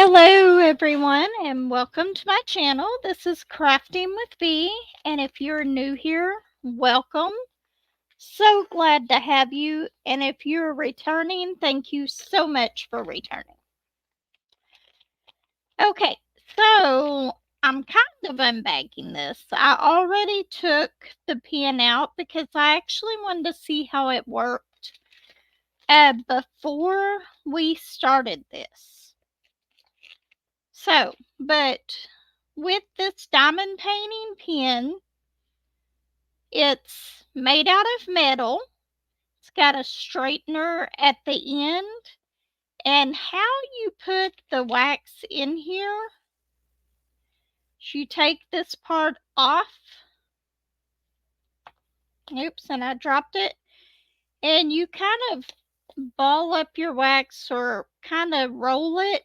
Hello, everyone, and welcome to my channel. This is Crafting with V, and if you're new here, welcome. So glad to have you, and if you're returning, thank you so much for returning. Okay, so I'm kind of unbagging this. I already took the pin out because I actually wanted to see how it worked before we started this. But with this diamond painting pen, it's made out of metal. It's got a straightener at the end. And how you put the wax in here is you take this part off. Oops, and I dropped it. And you kind of ball up your wax or kind of roll it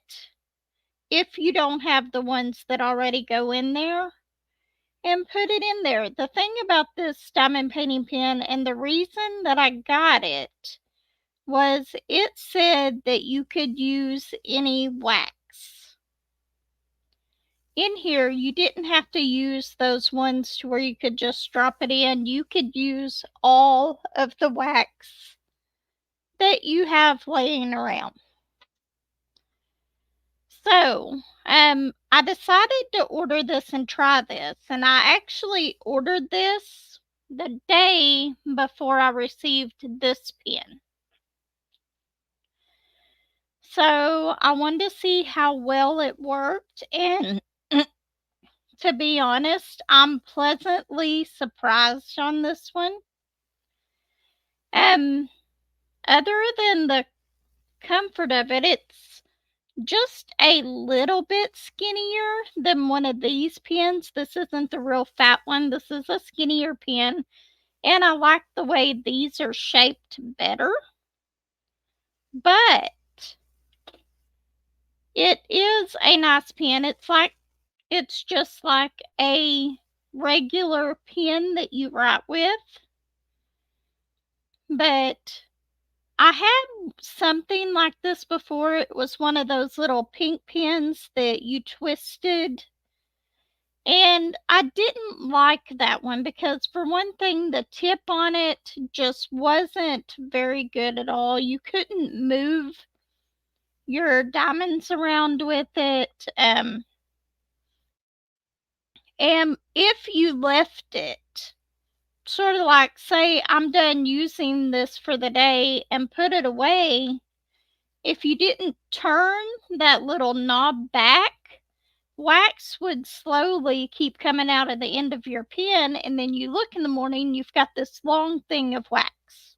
if you don't have the ones that already go in there, and put it in there. The thing about this diamond painting pen, and the reason that I got it, was it said that you could use any wax. In here, you didn't have to use those ones to where you could just drop it in. You could use all of the wax that you have laying around. So, I decided to order this and try this, and I actually ordered this the day before I received this pen. So, I wanted to see how well it worked, and to be honest, I'm pleasantly surprised on this one. Um, Other than the comfort of it, it's just a little bit skinnier than one of these pens. This isn't the real fat one. This is a skinnier pen. And I like the way these are shaped better. But it is a nice pen. It's just like a regular pen that you write with. But I had something like this before. It was one of those little pink pens that you twisted. And I didn't like that one because, for one thing, the tip on it just wasn't very good at all. You couldn't move your diamonds around with it. And if you left it, sort of like, say, I'm done using this for the day and put it away, if you didn't turn that little knob back, wax would slowly keep coming out of the end of your pen, and then you look in the morning, you've got this long thing of wax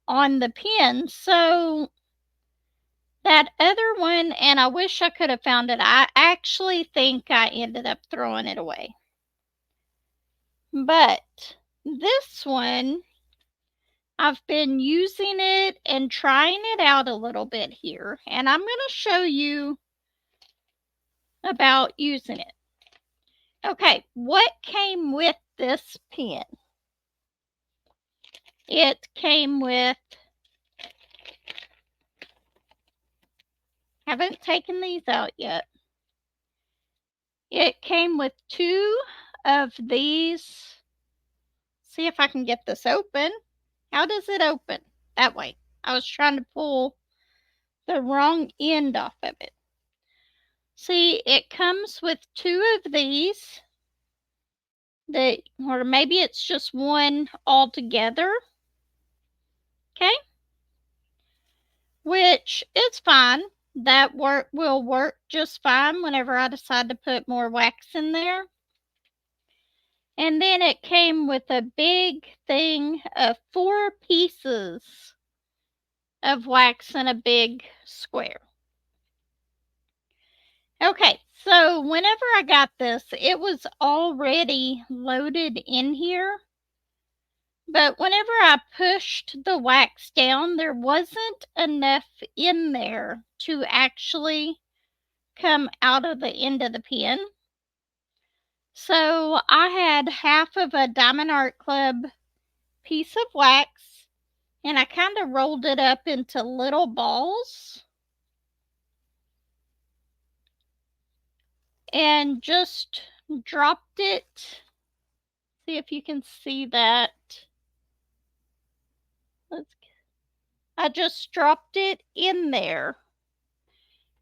on the pen. So that other one, and I wish I could have found it, I actually think I ended up throwing it away. But this one, I've been using it and trying it out a little bit here, and I'm going to show you about using it. Okay, what came with this pen? It came with, haven't taken these out yet. It came with 2 of these. See if I can get this open. How does it open? That way. I was trying to pull the wrong end off of it. See, it comes with 2 of these. Or maybe it's just one altogether. Okay? Which is fine. That will work just fine whenever I decide to put more wax in there. And then it came with a big thing of 4 pieces of wax in a big square. Okay, so whenever I got this, it was already loaded in here. But whenever I pushed the wax down, there wasn't enough in there to actually come out of the end of the pen. So I had half of a Diamond Art Club piece of wax, and I kind of rolled it up into little balls. and just dropped it. See if you can see that. I just dropped it in there.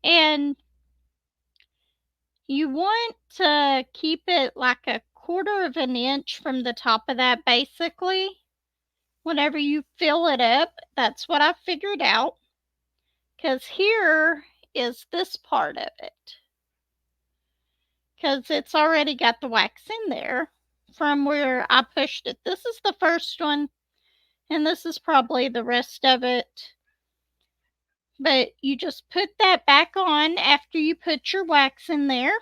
And you want to keep it like a quarter of an inch from the top of that, basically. Whenever you fill it up, that's what I figured out. Because here is this part of it. Because it's already got the wax in there from where I pushed it. This is the first one, and this is probably the rest of it. But you just put that back on after you put your wax in there.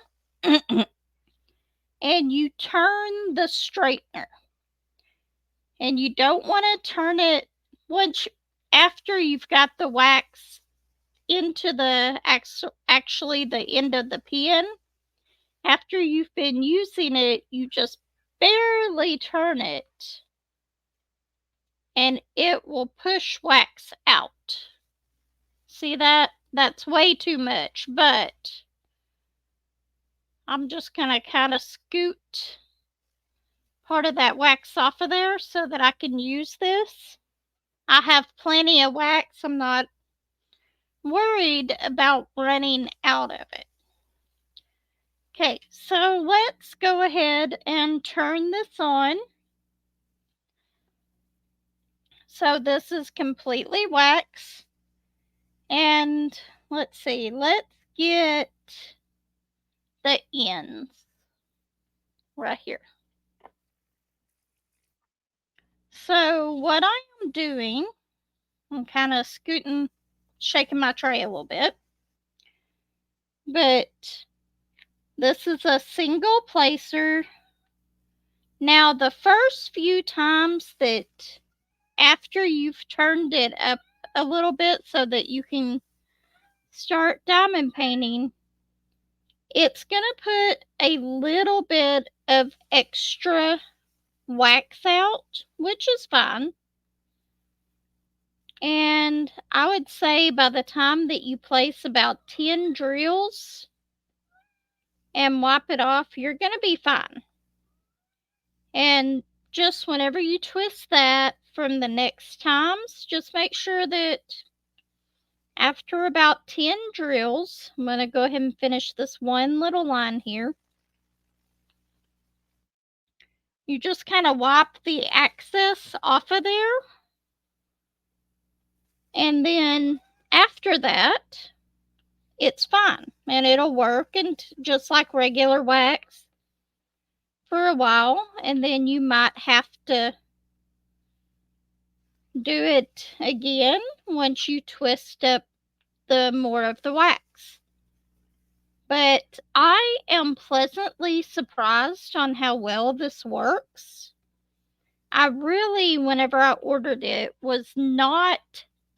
And you turn the straightener. And you don't want to turn it after you've got the wax into the actually the end of the pin. After you've been using it, you just barely turn it and it will push wax out. See that? That's way too much, but I'm just going to kind of scoot part of that wax off of there so that I can use this. I have plenty of wax. I'm not worried about running out of it. Okay, so let's go ahead and turn this on. So this is completely wax. And let's see, let's get the ends right here. So what I am doing, I'm kind of scooting, shaking my tray a little bit. But this is a single placer. Now the first few times that after you've turned it up a little bit so that you can start diamond painting, it's going to put a little bit of extra wax out, which is fine. And I would say by the time that you place about 10 drills and wipe it off, you're going to be fine. And just whenever you twist that from the next times, just make sure that after about 10 drills, I'm going to go ahead and finish this one little line here. You just kind of wipe the excess off of there. And then after that, it's fine. And it'll work and just like regular wax for a while. And then you might have to do it again once you twist up the more of the wax. But I am pleasantly surprised on how well this works. I really, whenever I ordered it, was not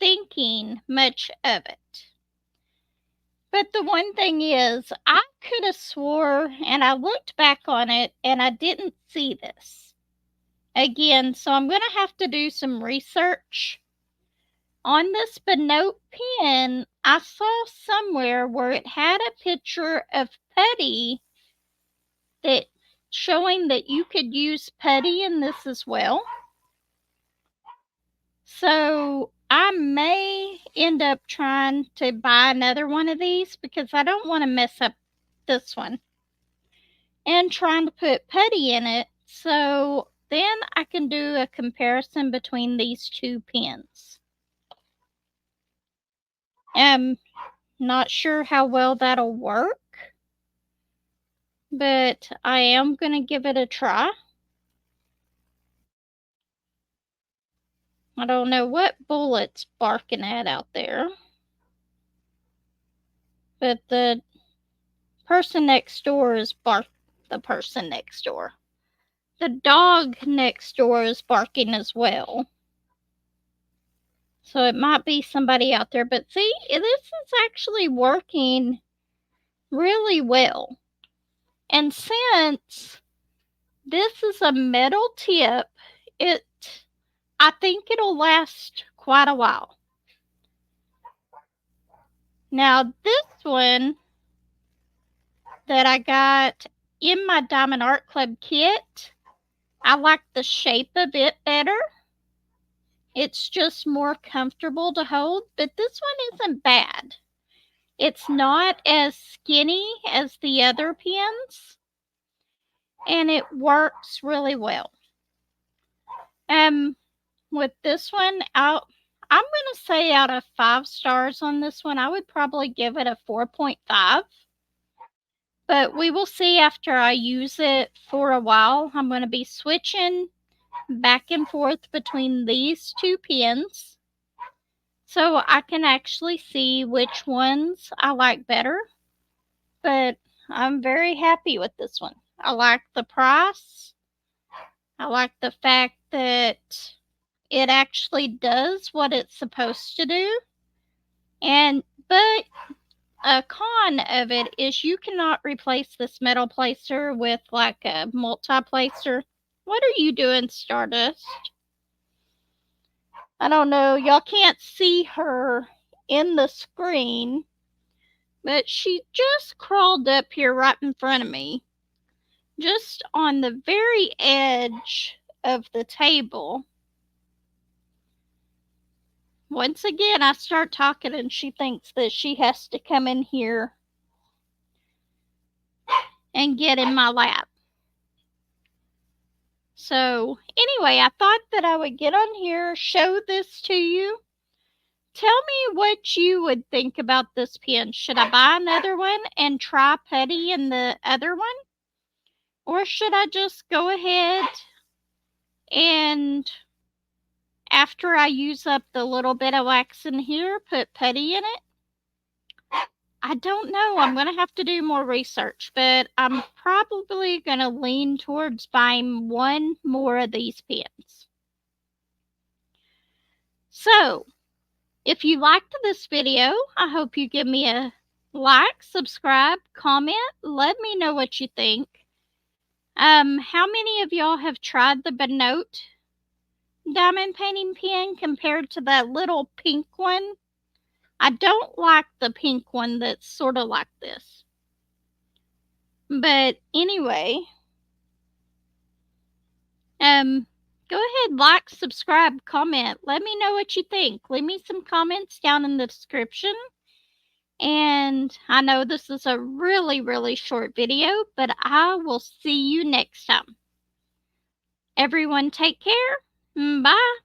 thinking much of it. But the one thing is, I could have swore, and I looked back on it, and I didn't see this again. So I'm going to have to do some research. On this Benote pen, I saw somewhere where it had a picture of putty that showing that you could use putty in this as well. So I may end up trying to buy another one of these because I don't want to mess up this one. And trying to put putty in it so then I can do a comparison between these two pens. I'm not sure how well that'll work, but I am going to give it a try. I don't know what bullet's barking at out there, but the person next door is the person next door. The dog next door is barking as well. So it might be somebody out there. But see, this is actually working really well. And since this is a metal tip, I think it'll last quite a while. Now this one, that I got in my Diamond Art Club kit. I like the shape of it better. It's just more comfortable to hold, but this one isn't bad. It's not as skinny as the other pens, and it works really well. With this one, I'm going to say out of 5 stars on this one, I would probably give it a 4.5. But we will see after I use it for a while. I'm going to be switching back and forth between these two pens, so I can actually see which ones I like better. But I'm very happy with this one. I like the price. I like the fact that it actually does what it's supposed to do. But a con of it is you cannot replace this metal placer with like a multi-placer. What are you doing, Stardust? I don't know. Y'all can't see her in the screen, but she just crawled up here right in front of me, just on the very edge of the table. Once again, I start talking and she thinks that she has to come in here and get in my lap. So anyway, I thought that I would get on here, show this to you. Tell me what you would think about this pen. Should I buy another one and try putty in the other one? Or should I just go ahead and, after I use up the little bit of wax in here, put putty in it? I don't know. I'm going to have to do more research, but I'm probably going to lean towards buying one more of these pens. So, if you liked this video, I hope you give me a like, subscribe, comment. Let me know what you think. How many of y'all have tried the Benote diamond painting pen compared to that little pink one? I don't like the pink one that's sort of like this. But anyway, go ahead, like, subscribe, comment. Let me know what you think. Leave me some comments down in the description. And I know this is a really, really short video, but I will see you next time. Everyone take care. Bye.